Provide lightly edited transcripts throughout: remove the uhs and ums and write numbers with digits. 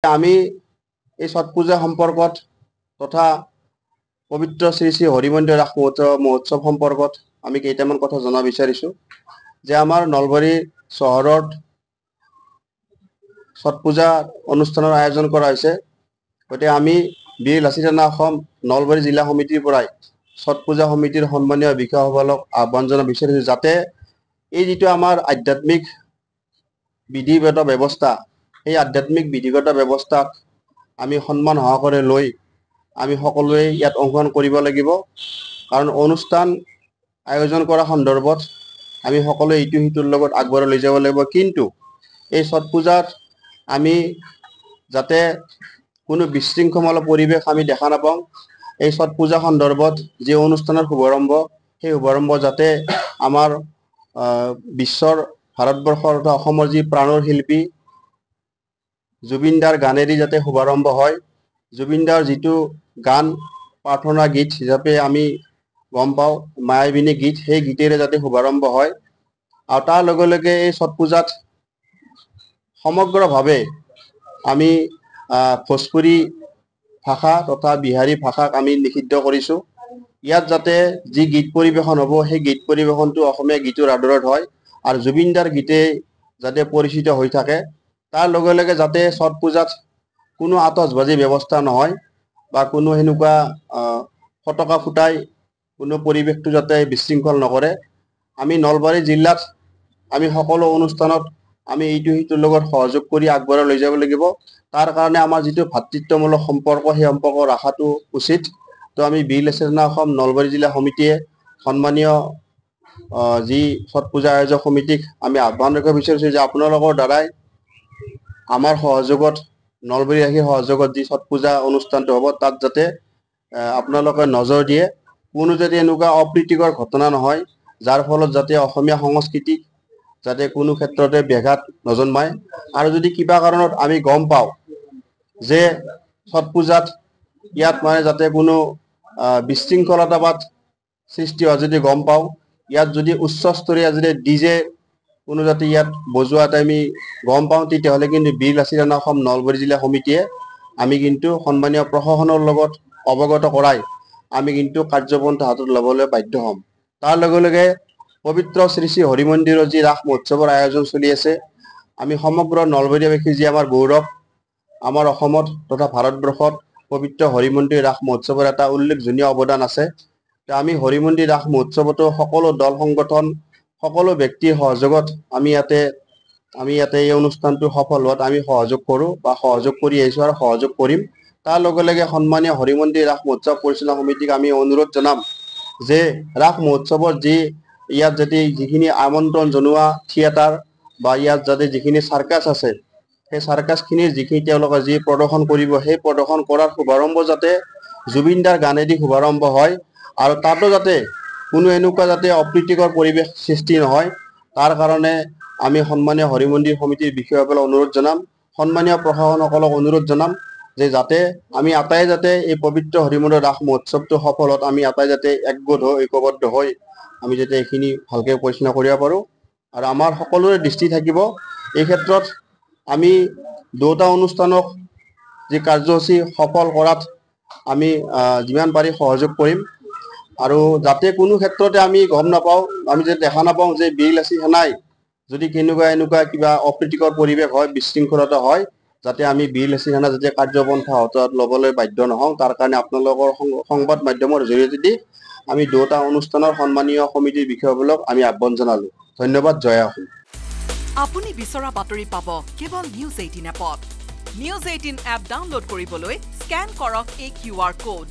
আমি এই ছট পূজা সম্পৰ্কত তথা পবিত্ৰ শ্ৰী শ্ৰী হৰিমন্দিৰ ৰাস মহোৎসৱ সম্পৰ্কত আমি কেইটামান কথা জনাব বিচাৰিছোঁ যে আমাৰ নলবাৰী চহৰত ছট পূজা অনুষ্ঠানৰ আয়োজন কৰা হৈছে। গতিকে আমি বীৰ লাচিত সেনা অসম নলবাৰী জিলা সমিতিৰ পৰাই ছট পূজা সমিতিৰ সন্মানীয় বিষয়াসকলক আহ্বান জনাব বিচাৰিছোঁ যাতে এই যিটো আমাৰ আধ্যাত্মিক বিধিগত ব্যৱস্থা সেই আধ্যাত্মিক বিধিগত ব্যৱস্থাক আমি সন্মান সহকাৰে লৈ আমি সকলোৱে ইয়াত অংশগ্ৰহণ কৰিব লাগিব। কাৰণ অনুষ্ঠান আয়োজন কৰা সন্দৰ্ভত আমি সকলোৱে ইটো সিটোৰ লগত আগবঢ়াই লৈ যাব লাগিব। কিন্তু এই ছট পূজাত আমি যাতে কোনো বিশৃংখল পৰিৱেশ আমি দেখা নাপাওঁ। এই ছট পূজা সন্দৰ্ভত যি অনুষ্ঠানৰ শুভাৰম্ভ সেই শুভাৰম্ভ যাতে আমাৰ বিশ্বৰ ভাৰতবৰ্ষৰ তথা অসমৰ যি প্ৰাণৰ শিল্পী জুবিন দাৰ গানেদি যাতে শুভাৰম্ভ হয়। জুবিন দাৰ যিটো গান প্ৰাৰ্থনা গীত হিচাপে আমি গম পাওঁ মায়াবিনী গীত, সেই গীতেৰে যাতে শুভাৰম্ভ হয়। আৰু তাৰ লগে লগে এই ছট পূজাত সমগ্ৰভাৱে আমি ভোজপুৰী ভাষা তথা বিহাৰী ভাষাক আমি নিষিদ্ধ কৰিছোঁ। ইয়াত যাতে যি গীত পৰিৱেশন হ'ব সেই গীত পৰিৱেশনটো অসমীয়া গীতৰ আদৰত হয় আৰু জুবিন দাৰ গীতে যাতে পৰিচিত হৈ থাকে। তাৰ লগে লগে যাতে ছট পূজাত কোনো আতচবাজী ব্যৱস্থা নহয় বা কোনো সেনেকুৱা ফটকা ফুটাই কোনো পৰিৱেশটো যাতে বিশৃংখল নকৰে। আমি নলবাৰী জিলাত আমি সকলো অনুষ্ঠানত আমি ইটো সিটোৰ লগত সহযোগ কৰি আগবঢ়াই লৈ যাব লাগিব। তাৰ কাৰণে আমাৰ যিটো ভাতৃত্বমূলক সম্পৰ্ক সেই সম্পৰ্ক ৰখাটো উচিত। তো আমি বীৰ লাচিত সেনা অসম নলবাৰী জিলা সমিতিয়ে সন্মানীয় যি ছট পূজা আয়োজক সমিতিক আমি আহ্বান কৰিব বিচাৰিছোঁ যে আপোনালোকৰ দ্বাৰাই আমাৰ সহযোগত নলবাৰীবাসীৰ সহযোগত যি ছট পূজা অনুষ্ঠানটো হ'ব তাত যাতে আপোনালোকে নজৰ দিয়ে। কোনো যাতে এনেকুৱা অপ্ৰীতিকৰ ঘটনা নহয় যাৰ ফলত যাতে অসমীয়া সংস্কৃতিক যাতে কোনো ক্ষেত্ৰতে ব্যাঘাত নজন্মায়। আৰু যদি কিবা কাৰণত আমি গম পাওঁ যে ছট পূজাত ইয়াত মানে যাতে কোনো বিশৃংখলতাবাদ সৃষ্টি হোৱা যদি গম পাওঁ, ইয়াত যদি উচ্চস্তৰীয় যদি ডিজে কোনো যাতে ইয়াত বজোৱাত আমি গম পাওঁ, তেতিয়াহ'লে কিন্তু বীৰ লাচিত সেনা অসম নলবাৰী জিলা সমিতিয়ে আমি কিন্তু সন্মানীয় প্ৰশাসনৰ লগত অৱগত কৰাই আমি কিন্তু কাৰ্যপন্থা হাতত ল'বলৈ বাধ্য হ'ম। তাৰ লগে লগে পবিত্ৰ শ্ৰী শ্ৰী হৰিমন্দিৰৰ যি ৰাস মহোৎসৱৰ আয়োজন চলি আছে, আমি সমগ্ৰ নলবাৰীবাসীৰ যি আমাৰ গৌৰৱ, আমাৰ অসমত তথা ভাৰতবৰ্ষত পবিত্ৰ হৰিমন্দিৰ ৰাস মহোৎসৱৰ এটা উল্লেখনীয় অৱদান আছে। আমি হৰিমন্দিৰ ৰাস মহোৎসৱতো সকলো দল সংগঠন সকলো ব্যক্তিৰ সহযোগত আমি ইয়াতে এই অনুষ্ঠানটো সফল হোৱাত আমি সহযোগ কৰোঁ বা সহযোগ কৰি আহিছোঁ আৰু সহযোগ কৰিম। তাৰ লগে লগে সন্মানীয় হৰিমন্দিৰ ৰাস মহোৎসৱ পৰিচালনা সমিতিক আমি অনুৰোধ জনাম যে ৰাস মহোৎসৱত ইয়াত যাতে যিখিনি আমন্ত্ৰণ জনোৱা থিয়েটাৰ বা ইয়াত যাতে যিখিনি চাৰ্কাছ আছে সেই চাৰ্কাছখিনিৰ যিখিনি তেওঁলোকে যি প্ৰদৰ্শন কৰিব সেই প্ৰদৰ্শন কৰাৰ শুভাৰম্ভ যাতে জুবিন দাৰ গানেদি শুভাৰম্ভ হয় আৰু তাতো যাতে কোনো এনেকুৱা যাতে অপ্ৰীতিকৰ পৰিৱেশ সৃষ্টি নহয়। তাৰ কাৰণে আমি সন্মানীয় হৰিমন্দিৰ সমিতিৰ বিষয়াসকলক অনুৰোধ জনাম, সন্মানীয় প্ৰশাসনসকলক অনুৰোধ জনাম যে যাতে আমি আটাই যাতে এই পবিত্ৰ হৰিমন্দিৰ ৰাস মহোৎসৱটো সফলত আমি আটাই যাতে একগোট হৈ ঐক্যবদ্ধ হৈ আমি যাতে এইখিনি ভালকৈ পৰিচালনা কৰিব পাৰোঁ। আৰু আমাৰ সকলোৰে দৃষ্টি থাকিব এই ক্ষেত্ৰত আমি দুটা অনুষ্ঠানক যি কাৰ্যসূচী সফল কৰাত আমি যিমান পাৰি সহযোগ কৰিম। আৰু যাতে কোনো ক্ষেত্ৰতে আমি গম নাপাওঁ, আমি যাতে দেখা নাপাওঁ যে বীৰ লাচিত সেনাই যদি এনেকুৱা কিবা অপ্ৰীতিকৰ পৰিৱেশ হয়, বিশৃংখলতা হয়, যাতে আমি বীৰ লাচিত সেনা যাতে কাৰ্যপন্থা হাতত ল'বলৈ বাধ্য নহওঁ। তাৰ কাৰণে আপোনালোকৰ সংবাদ মাধ্যমৰ জৰিয়তে আমি দুটা অনুষ্ঠানৰ সন্মানীয় সমিতিৰ বিষয়াসকলক আমি আহ্বান জনালোঁ। ধন্যবাদ। জয় অসম। আপুনি বিচৰা বাতৰি পাব কেৱল নিউজ 18 এপত। নিউজ 18 এপ ডাউনলোড কৰিবলৈ স্কেন কৰক এই QR কোড।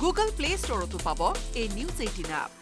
গুগল প্লে ষ্টৰতো পাব এই নিউজ 18 এপ।